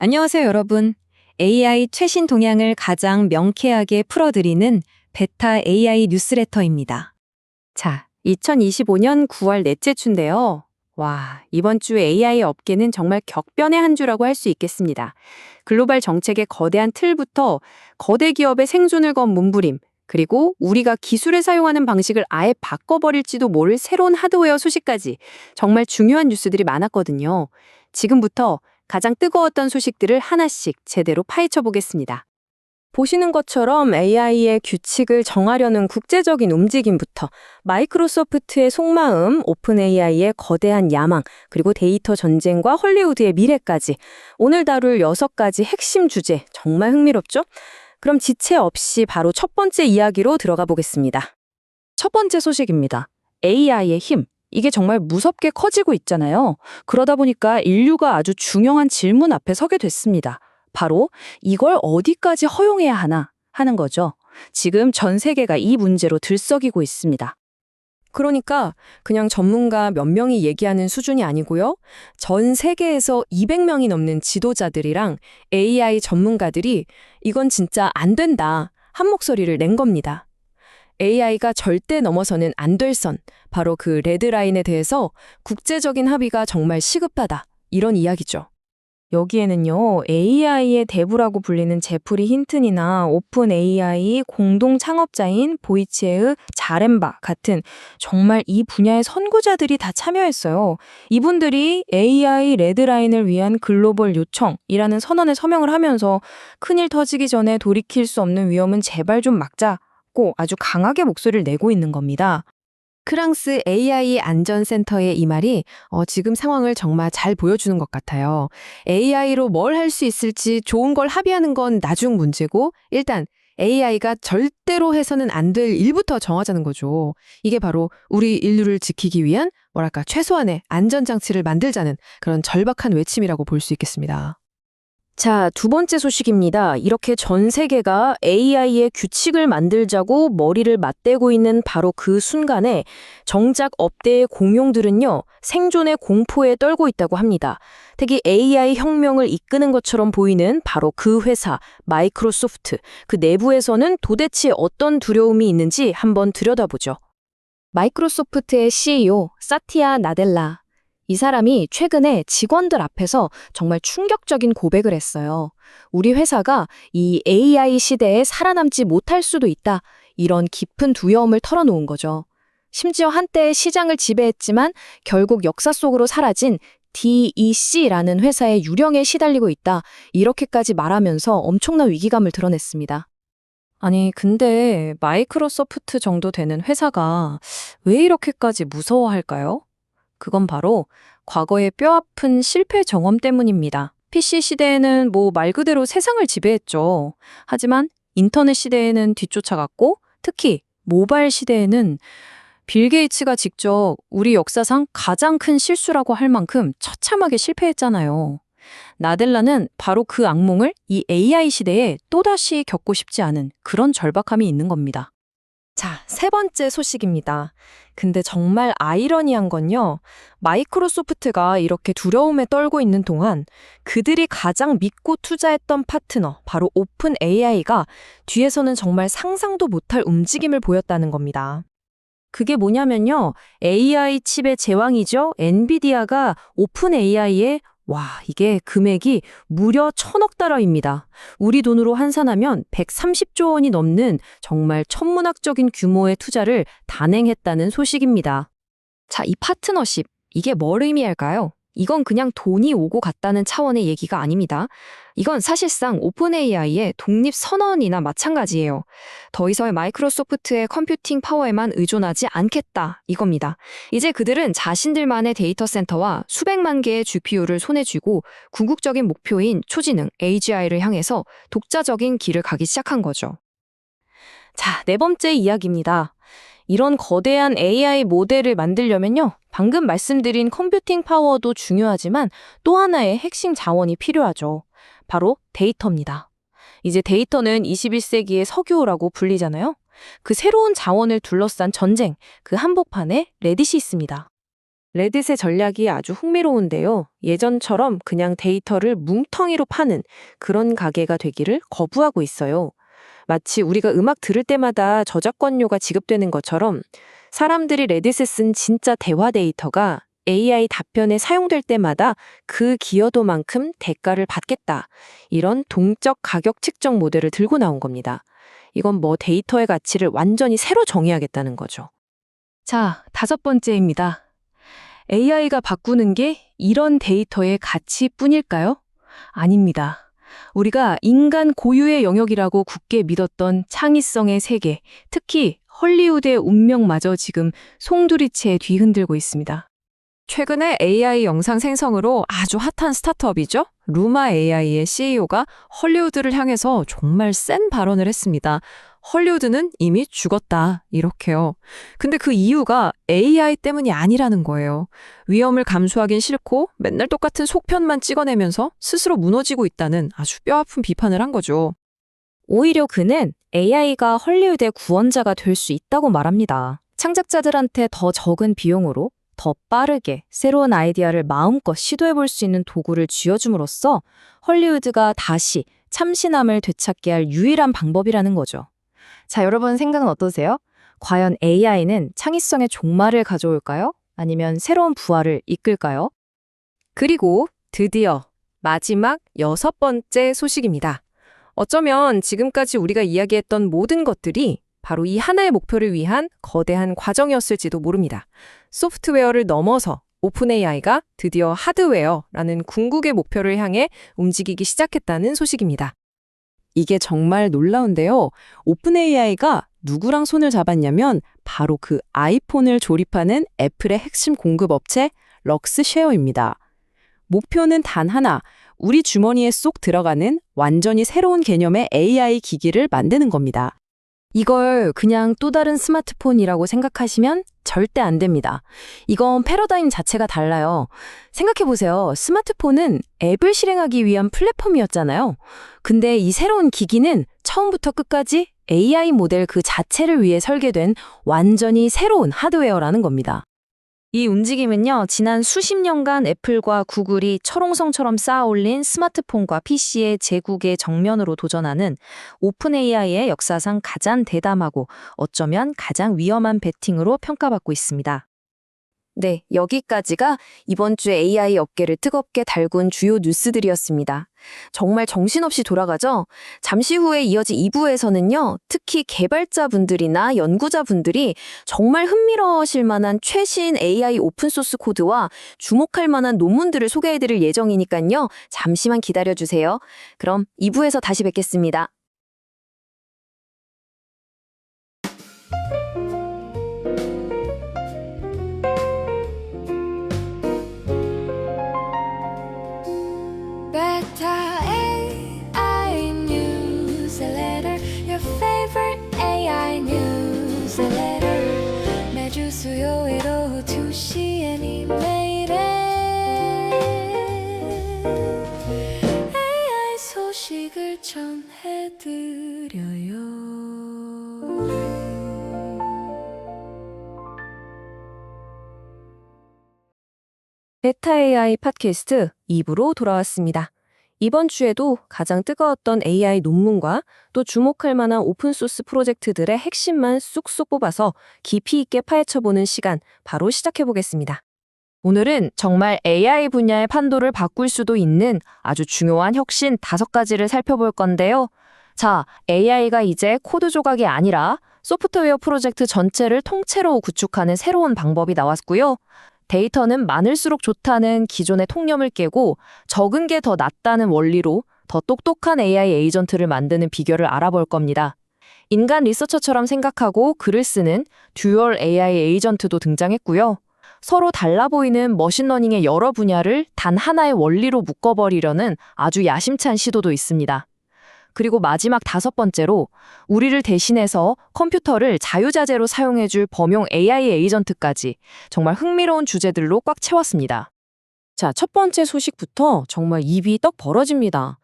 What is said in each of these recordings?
안녕하세요, 여러분. AI 최신 동향을 가장 명쾌하게 풀어드리는 베타 AI 뉴스레터입니다. 자, 2025년 9월 넷째 주인데요. 와, 이번 주 AI 업계는 정말 격변의 한 주라고 할 수 있겠습니다. 글로벌 정책의 거대한 틀부터 거대 기업의 생존을 건 몸부림, 그리고 우리가 기술을 사용하는 방식을 아예 바꿔버릴지도 모를 새로운 하드웨어 소식까지 정말 중요한 뉴스들이 많았거든요. 지금부터 가장 뜨거웠던 소식들을 하나씩 제대로 파헤쳐 보겠습니다. 보시는 것처럼 AI의 규칙을 정하려는 국제적인 움직임부터 마이크로소프트의 속마음, 오픈 AI의 거대한 야망, 그리고 데이터 전쟁과 헐리우드의 미래까지 오늘 다룰 6가지 핵심 주제 정말 흥미롭죠? 그럼 지체 없이 바로 첫 번째 이야기로 들어가 보겠습니다. 첫 번째 소식입니다. AI의 힘. 이게 정말 무섭게 커지고 있잖아요. 그러다 보니까 인류가 아주 중요한 질문 앞에 서게 됐습니다. 바로 이걸 어디까지 허용해야 하나 하는 거죠. 지금 전 세계가 이 문제로 들썩이고 있습니다. 그러니까 그냥 전문가 몇 명이 얘기하는 수준이 아니고요. 전 세계에서 200명이 넘는 지도자들이랑 AI 전문가들이 이건 진짜 안 된다 한 목소리를 낸 겁니다. AI가 절대 넘어서는 안 될 선, 바로 그 레드라인에 대해서 국제적인 합의가 정말 시급하다, 이런 이야기죠. 여기에는요, AI의 대부라고 불리는 제프리 힌튼이나 오픈 AI 공동 창업자인 보이체의 자렘바 같은 정말 이 분야의 선구자들이 다 참여했어요. 이분들이 AI 레드라인을 위한 글로벌 요청이라는 선언에 서명을 하면서 큰일 터지기 전에 돌이킬 수 없는 위험은 제발 좀 막자. 고 아주 강하게 목소리를 내고 있는 겁니다. 프랑스 AI 안전센터의 이 말이 지금 상황을 정말 잘 보여주는 것 같아요. AI로 뭘 할 수 있을지 좋은 걸 합의하는 건 나중 문제고, 일단 AI가 절대로 해서는 안 될 일부터 정하자는 거죠. 이게 바로 우리 인류를 지키기 위한 최소한의 안전장치를 만들자는 그런 절박한 외침이라고 볼 수 있겠습니다. 자, 두 번째 소식입니다. 이렇게 전 세계가 AI의 규칙을 만들자고 머리를 맞대고 있는 바로 그 순간에 정작 업계의 공룡들은요, 생존의 공포에 떨고 있다고 합니다. 특히 AI 혁명을 이끄는 것처럼 보이는 바로 그 회사, 마이크로소프트, 그 내부에서는 도대체 어떤 두려움이 있는지 한번 들여다보죠. 마이크로소프트의 CEO, 사티아 나델라. 이 사람이 최근에 직원들 앞에서 정말 충격적인 고백을 했어요. 우리 회사가 이 AI 시대에 살아남지 못할 수도 있다. 이런 깊은 두려움을 털어놓은 거죠. 심지어 한때 시장을 지배했지만 결국 역사 속으로 사라진 DEC라는 회사의 유령에 시달리고 있다. 이렇게까지 말하면서 엄청난 위기감을 드러냈습니다. 아니, 근데 마이크로소프트 정도 되는 회사가 왜 이렇게까지 무서워할까요? 그건 바로 과거의 뼈아픈 실패 경험 때문입니다. PC 시대에는 말 그대로 세상을 지배했죠. 하지만 인터넷 시대에는 뒤쫓아갔고, 특히 모바일 시대에는 빌 게이츠가 직접 우리 역사상 가장 큰 실수라고 할 만큼 처참하게 실패했잖아요. 나델라는 바로 그 악몽을 이 AI 시대에 또다시 겪고 싶지 않은 그런 절박함이 있는 겁니다. 자, 세 번째 소식입니다. 근데 정말 아이러니한 건요, 마이크로소프트가 이렇게 두려움에 떨고 있는 동안 그들이 가장 믿고 투자했던 파트너, 바로 오픈 AI가 뒤에서는 정말 상상도 못할 움직임을 보였다는 겁니다. 그게 뭐냐면요, AI 칩의 제왕이죠, 엔비디아가 오픈 AI에 이게 금액이 무려 1,000억 달러입니다. 우리 돈으로 환산하면 130조 원이 넘는 정말 천문학적인 규모의 투자를 단행했다는 소식입니다. 자, 이 파트너십, 이게 뭘 의미할까요? 이건 그냥 돈이 오고 갔다는 차원의 얘기가 아닙니다. 이건 사실상 오픈 AI의 독립 선언이나 마찬가지예요. 더 이상 마이크로소프트의 컴퓨팅 파워에만 의존하지 않겠다, 이겁니다. 이제 그들은 자신들만의 데이터 센터와 수백만 개의 GPU를 손에 쥐고 궁극적인 목표인 초지능 AGI를 향해서 독자적인 길을 가기 시작한 거죠. 자, 네 번째 이야기입니다. 이런 거대한 AI 모델을 만들려면요, 방금 말씀드린 컴퓨팅 파워도 중요하지만 또 하나의 핵심 자원이 필요하죠. 바로 데이터입니다. 이제 데이터는 21세기의 석유라고 불리잖아요. 그 새로운 자원을 둘러싼 전쟁, 그 한복판에 레딧이 있습니다. 레딧의 전략이 아주 흥미로운데요. 예전처럼 그냥 데이터를 뭉텅이로 파는 그런 가게가 되기를 거부하고 있어요. 마치 우리가 음악 들을 때마다 저작권료가 지급되는 것처럼 사람들이 레딧에 쓴 진짜 대화 데이터가 AI 답변에 사용될 때마다 그 기여도만큼 대가를 받겠다. 이런 동적 가격 측정 모델을 들고 나온 겁니다. 이건 뭐 데이터의 가치를 완전히 새로 정의하겠다는 거죠. 자, 5번째입니다. AI가 바꾸는 게 이런 데이터의 가치뿐일까요? 아닙니다. 우리가 인간 고유의 영역이라고 굳게 믿었던 창의성의 세계, 특히 헐리우드의 운명마저 지금 송두리째 뒤흔들고 있습니다. 최근에 AI 영상 생성으로 아주 핫한 스타트업이죠. 루마 AI의 CEO가 헐리우드를 향해서 정말 센 발언을 했습니다. 헐리우드는 이미 죽었다. 이렇게요. 근데 그 이유가 AI 때문이 아니라는 거예요. 위험을 감수하긴 싫고 맨날 똑같은 속편만 찍어내면서 스스로 무너지고 있다는 아주 뼈아픈 비판을 한 거죠. 오히려 그는 AI가 헐리우드의 구원자가 될 수 있다고 말합니다. 창작자들한테 더 적은 비용으로 더 빠르게 새로운 아이디어를 마음껏 시도해볼 수 있는 도구를 쥐어줌으로써 헐리우드가 다시 참신함을 되찾게 할 유일한 방법이라는 거죠. 자, 여러분 생각은 어떠세요? 과연 AI는 창의성의 종말을 가져올까요? 아니면 새로운 부활을 이끌까요? 그리고 드디어 마지막 6번째 소식입니다. 어쩌면 지금까지 우리가 이야기했던 모든 것들이 바로 이 하나의 목표를 위한 거대한 과정이었을지도 모릅니다. 소프트웨어를 넘어서 오픈 AI가 드디어 하드웨어라는 궁극의 목표를 향해 움직이기 시작했다는 소식입니다. 이게 정말 놀라운데요. 오픈 AI가 누구랑 손을 잡았냐면 바로 그 아이폰을 조립하는 애플의 핵심 공급업체 럭스쉐어입니다. 목표는 단 하나, 우리 주머니에 쏙 들어가는 완전히 새로운 개념의 AI 기기를 만드는 겁니다. 이걸 그냥 또 다른 스마트폰이라고 생각하시면 절대 안 됩니다. 이건 패러다임 자체가 달라요. 생각해보세요. 스마트폰은 앱을 실행하기 위한 플랫폼이었잖아요. 근데 이 새로운 기기는 처음부터 끝까지 AI 모델 그 자체를 위해 설계된 완전히 새로운 하드웨어라는 겁니다. 이 움직임은요, 지난 수십 년간 애플과 구글이 철옹성처럼 쌓아올린 스마트폰과 PC의 제국의 정면으로 도전하는 오픈 AI의 역사상 가장 대담하고 어쩌면 가장 위험한 배팅으로 평가받고 있습니다. 네, 여기까지가 이번 주에 AI 업계를 뜨겁게 달군 주요 뉴스들이었습니다. 정말 정신없이 돌아가죠? 잠시 후에 이어질 2부에서는요, 특히 개발자분들이나 연구자분들이 정말 흥미로워하실 만한 최신 AI 오픈소스 코드와 주목할 만한 논문들을 소개해드릴 예정이니까요, 잠시만 기다려주세요. 그럼 2부에서 다시 뵙겠습니다. Beta AI newsletter, your favorite AI newsletter. 매주 수요일 오후 2시엔 이메일에 AI 소식을 전해드려요. 베타 AI 팟캐스트 2부로 돌아왔습니다. 이번 주에도 가장 뜨거웠던 AI 논문과 또 주목할 만한 오픈소스 프로젝트들의 핵심만 쑥쑥 뽑아서 깊이 있게 파헤쳐보는 시간 바로 시작해보겠습니다. 오늘은 정말 AI 분야의 판도를 바꿀 수도 있는 아주 중요한 혁신 5가지를 살펴볼 건데요. 자, AI가 이제 코드 조각이 아니라 소프트웨어 프로젝트 전체를 통째로 구축하는 새로운 방법이 나왔고요. 데이터는 많을수록 좋다는 기존의 통념을 깨고 적은 게 더 낫다는 원리로 더 똑똑한 AI 에이전트를 만드는 비결을 알아볼 겁니다. 인간 리서처처럼 생각하고 글을 쓰는 듀얼 AI 에이전트도 등장했고요. 서로 달라 보이는 머신러닝의 여러 분야를 단 하나의 원리로 묶어버리려는 아주 야심찬 시도도 있습니다. 그리고 마지막 5번째로 우리를 대신해서 컴퓨터를 자유자재로 사용해줄 범용 AI 에이전트까지 정말 흥미로운 주제들로 꽉 채웠습니다. 자, 첫 번째 소식부터 정말 입이 떡 벌어집니다.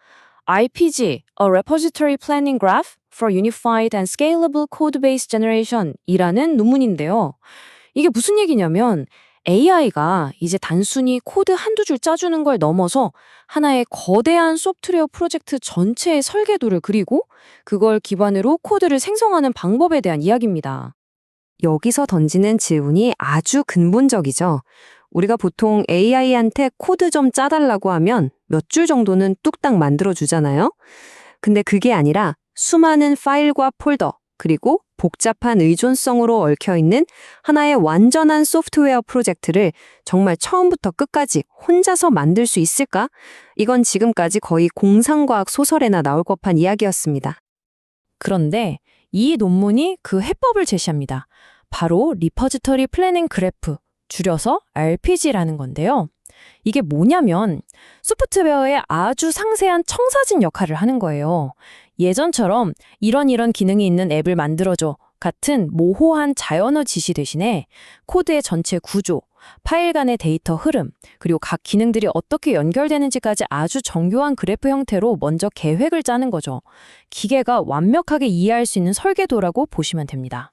RPG, A Repository Planning Graph for Unified and Scalable Code Base Generation 이라는 논문인데요. 이게 무슨 얘기냐면 AI가 이제 단순히 코드 한두 줄 짜주는 걸 넘어서 하나의 거대한 소프트웨어 프로젝트 전체의 설계도를 그리고 그걸 기반으로 코드를 생성하는 방법에 대한 이야기입니다. 여기서 던지는 질문이 아주 근본적이죠. 우리가 보통 AI한테 코드 좀 짜달라고 하면 몇 줄 정도는 뚝딱 만들어주잖아요. 근데 그게 아니라 수많은 파일과 폴더, 그리고 복잡한 의존성으로 얽혀있는 하나의 완전한 소프트웨어 프로젝트를 정말 처음부터 끝까지 혼자서 만들 수 있을까? 이건 지금까지 거의 공상과학 소설에나 나올 법한 이야기였습니다. 그런데 이 논문이 그 해법을 제시합니다. 바로 리퍼지터리 플래닝 그래프, 줄여서 RPG라는 건데요. 이게 뭐냐면 소프트웨어의 아주 상세한 청사진 역할을 하는 거예요. 예전처럼 이런 기능이 있는 앱을 만들어줘 같은 모호한 자연어 지시 대신에 코드의 전체 구조, 파일 간의 데이터 흐름, 그리고 각 기능들이 어떻게 연결되는지까지 아주 정교한 그래프 형태로 먼저 계획을 짜는 거죠. 기계가 완벽하게 이해할 수 있는 설계도라고 보시면 됩니다.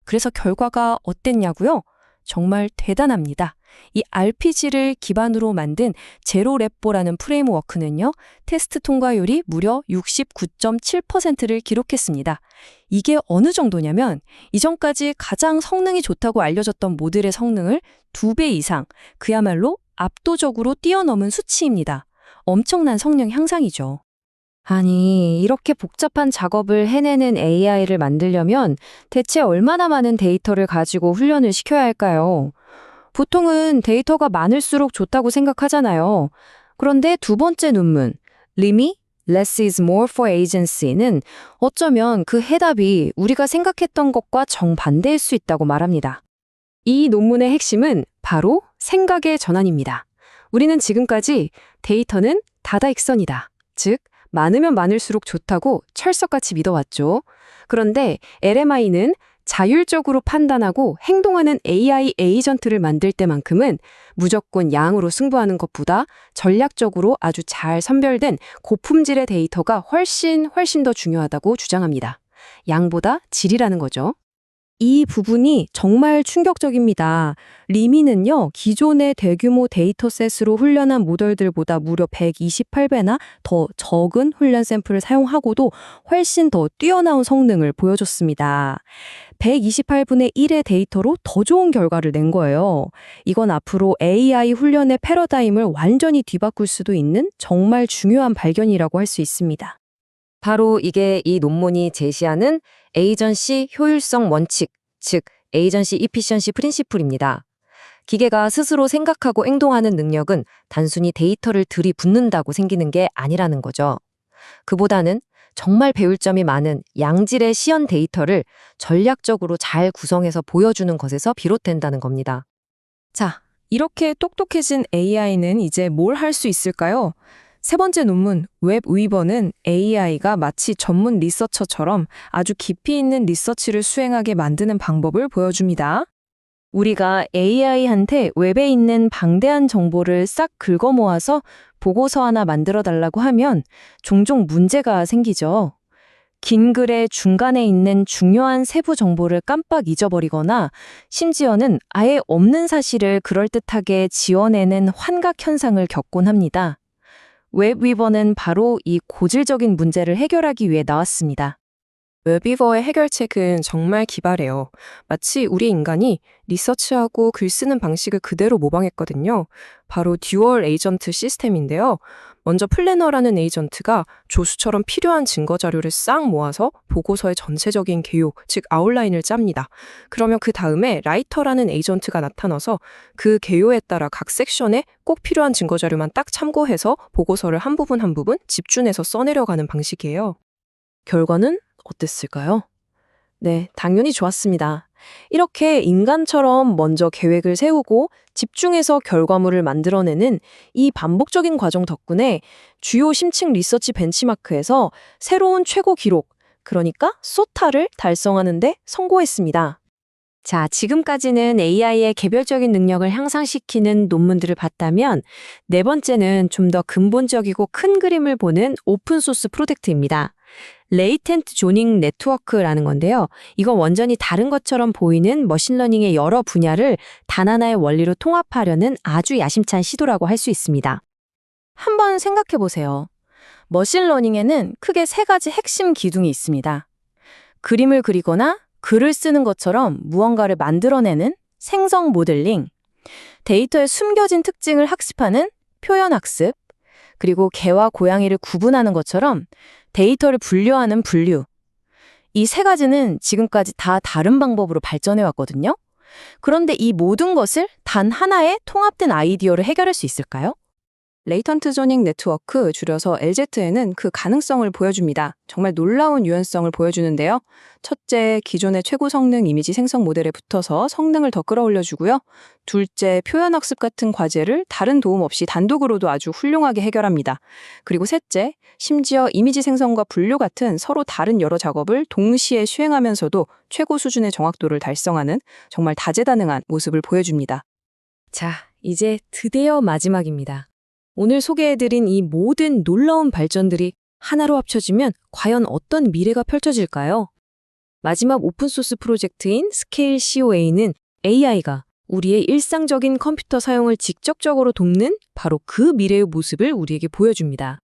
그래서 결과가 어땠냐고요? 정말 대단합니다. 이 RPG를 기반으로 만든 제로랩보라는 프레임워크는요, 테스트 통과율이 무려 69.7%를 기록했습니다. 이게 어느 정도냐면 이전까지 가장 성능이 좋다고 알려졌던 모델의 성능을 2배 이상, 그야말로 압도적으로 뛰어넘은 수치입니다. 엄청난 성능 향상이죠. 아니, 이렇게 복잡한 작업을 해내는 AI를 만들려면 대체 얼마나 많은 데이터를 가지고 훈련을 시켜야 할까요? 보통은 데이터가 많을수록 좋다고 생각하잖아요. 그런데 두 번째 논문, 리미, Less is more for agency는 어쩌면 그 해답이 우리가 생각했던 것과 정반대일 수 있다고 말합니다. 이 논문의 핵심은 바로 생각의 전환입니다. 우리는 지금까지 데이터는 다다익선이다. 즉, 많으면 많을수록 좋다고 철석같이 믿어왔죠. 그런데 LMI는 자율적으로 판단하고 행동하는 AI 에이전트를 만들 때만큼은 무조건 양으로 승부하는 것보다 전략적으로 아주 잘 선별된 고품질의 데이터가 훨씬 더 중요하다고 주장합니다. 양보다 질이라는 거죠. 이 부분이 정말 충격적입니다. 리미는요, 기존의 대규모 데이터셋으로 훈련한 모델들보다 무려 128배나 더 적은 훈련 샘플을 사용하고도 훨씬 더 뛰어나온 성능을 보여줬습니다. 128분의 1의 데이터로 더 좋은 결과를 낸 거예요. 이건 앞으로 AI 훈련의 패러다임을 완전히 뒤바꿀 수도 있는 정말 중요한 발견이라고 할 수 있습니다. 바로 이게 이 논문이 제시하는 에이전시 효율성 원칙, 즉 에이전시 이피션시 프린시플입니다. 기계가 스스로 생각하고 행동하는 능력은 단순히 데이터를 들이붓는다고 생기는 게 아니라는 거죠. 그보다는 정말 배울 점이 많은 양질의 시연 데이터를 전략적으로 잘 구성해서 보여주는 것에서 비롯된다는 겁니다. 자, 이렇게 똑똑해진 AI는 이제 뭘 할 수 있을까요? 세 번째 논문, 웹위버는 AI가 마치 전문 리서처처럼 아주 깊이 있는 리서치를 수행하게 만드는 방법을 보여줍니다. 우리가 AI한테 웹에 있는 방대한 정보를 싹 긁어 모아서 보고서 하나 만들어 달라고 하면 종종 문제가 생기죠. 긴 글의 중간에 있는 중요한 세부 정보를 깜빡 잊어버리거나 심지어는 아예 없는 사실을 그럴듯하게 지어내는 환각 현상을 겪곤 합니다. 웹위버는 바로 이 고질적인 문제를 해결하기 위해 나왔습니다. 웹위버의 해결책은 정말 기발해요. 마치 우리 인간이 리서치하고 글 쓰는 방식을 그대로 모방했거든요. 바로 듀얼 에이전트 시스템인데요. 먼저 플래너라는 에이전트가 조수처럼 필요한 증거 자료를 싹 모아서 보고서의 전체적인 개요, 즉 아웃라인을 짭니다. 그러면 그 다음에 라이터라는 에이전트가 나타나서 그 개요에 따라 각 섹션에 꼭 필요한 증거 자료만 딱 참고해서 보고서를 한 부분 집중해서 써내려가는 방식이에요. 결과는 어땠을까요? 네, 당연히 좋았습니다. 이렇게 인간처럼 먼저 계획을 세우고 집중해서 결과물을 만들어내는 이 반복적인 과정 덕분에 주요 심층 리서치 벤치마크에서 새로운 최고 기록, 그러니까 소타를 달성하는 데 성공했습니다. 자, 지금까지는 AI의 개별적인 능력을 향상시키는 논문들을 봤다면 네 번째는 좀 더 근본적이고 큰 그림을 보는 오픈소스 프로젝트입니다. 레이텐트 조닝 네트워크라는 건데요. 이거 완전히 다른 것처럼 보이는 머신러닝의 여러 분야를 단 하나의 원리로 통합하려는 아주 야심찬 시도라고 할 수 있습니다. 한번 생각해 보세요. 머신러닝에는 크게 세 가지 핵심 기둥이 있습니다. 그림을 그리거나 글을 쓰는 것처럼 무언가를 만들어내는 생성 모델링, 데이터의 숨겨진 특징을 학습하는 표현 학습, 그리고 개와 고양이를 구분하는 것처럼 데이터를 분류하는 분류. 이 세 가지는 지금까지 다 다른 방법으로 발전해 왔거든요. 그런데 이 모든 것을 단 하나의 통합된 아이디어로 해결할 수 있을까요? 레이턴트 조닝 네트워크, 줄여서 LZN은 그 가능성을 보여줍니다. 정말 놀라운 유연성을 보여주는데요. 첫째, 기존의 최고 성능 이미지 생성 모델에 붙어서 성능을 더 끌어올려주고요. 둘째, 표현 학습 같은 과제를 다른 도움 없이 단독으로도 아주 훌륭하게 해결합니다. 그리고 셋째, 심지어 이미지 생성과 분류 같은 서로 다른 여러 작업을 동시에 수행하면서도 최고 수준의 정확도를 달성하는 정말 다재다능한 모습을 보여줍니다. 자, 이제 드디어 마지막입니다. 오늘 소개해드린 이 모든 놀라운 발전들이 하나로 합쳐지면 과연 어떤 미래가 펼쳐질까요? 마지막 오픈소스 프로젝트인 스케일 COA는 AI가 우리의 일상적인 컴퓨터 사용을 직접적으로 돕는 바로 그 미래의 모습을 우리에게 보여줍니다.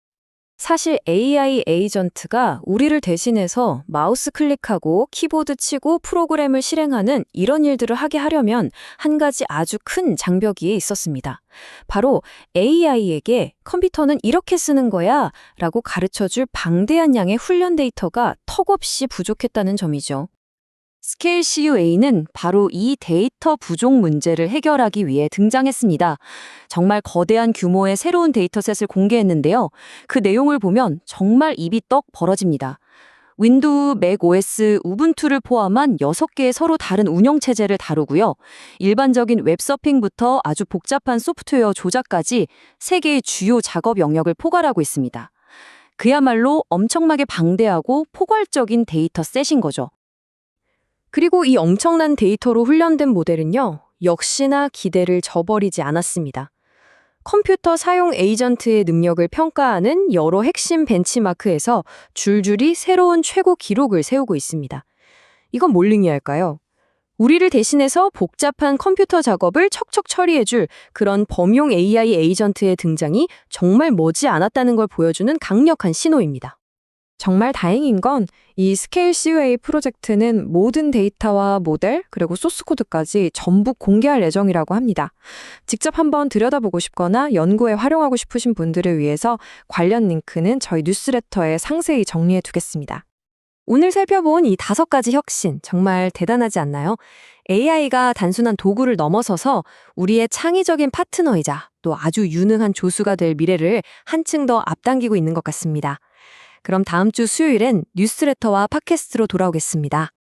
사실 AI 에이전트가 우리를 대신해서 마우스 클릭하고 키보드 치고 프로그램을 실행하는 이런 일들을 하게 하려면 한 가지 아주 큰 장벽이 있었습니다. 바로 AI에게 컴퓨터는 이렇게 쓰는 거야 라고 가르쳐줄 방대한 양의 훈련 데이터가 턱없이 부족했다는 점이죠. 스케일 CUA는 바로 이 데이터 부족 문제를 해결하기 위해 등장했습니다. 정말 거대한 규모의 새로운 데이터셋을 공개했는데요. 그 내용을 보면 정말 입이 떡 벌어집니다. 윈도우, 맥 OS, 우분투를 포함한 6개의 서로 다른 운영체제를 다루고요. 일반적인 웹서핑부터 아주 복잡한 소프트웨어 조작까지 3개의 주요 작업 영역을 포괄하고 있습니다. 그야말로 엄청나게 방대하고 포괄적인 데이터셋인 거죠. 그리고 이 엄청난 데이터로 훈련된 모델은요, 역시나 기대를 저버리지 않았습니다. 컴퓨터 사용 에이전트의 능력을 평가하는 여러 핵심 벤치마크에서 줄줄이 새로운 최고 기록을 세우고 있습니다. 이건 뭘 의미할까요? 우리를 대신해서 복잡한 컴퓨터 작업을 척척 처리해줄 그런 범용 AI 에이전트의 등장이 정말 머지 않았다는 걸 보여주는 강력한 신호입니다. 정말 다행인 건 이 스케일 CUA 프로젝트는 모든 데이터와 모델 그리고 소스 코드까지 전부 공개할 예정이라고 합니다. 직접 한번 들여다보고 싶거나 연구에 활용하고 싶으신 분들을 위해서 관련 링크는 저희 뉴스레터에 상세히 정리해 두겠습니다. 오늘 살펴본 이 5가지 혁신 정말 대단하지 않나요? AI가 단순한 도구를 넘어서서 우리의 창의적인 파트너이자 또 아주 유능한 조수가 될 미래를 한층 더 앞당기고 있는 것 같습니다. 그럼 다음 주 수요일엔 뉴스레터와 팟캐스트로 돌아오겠습니다.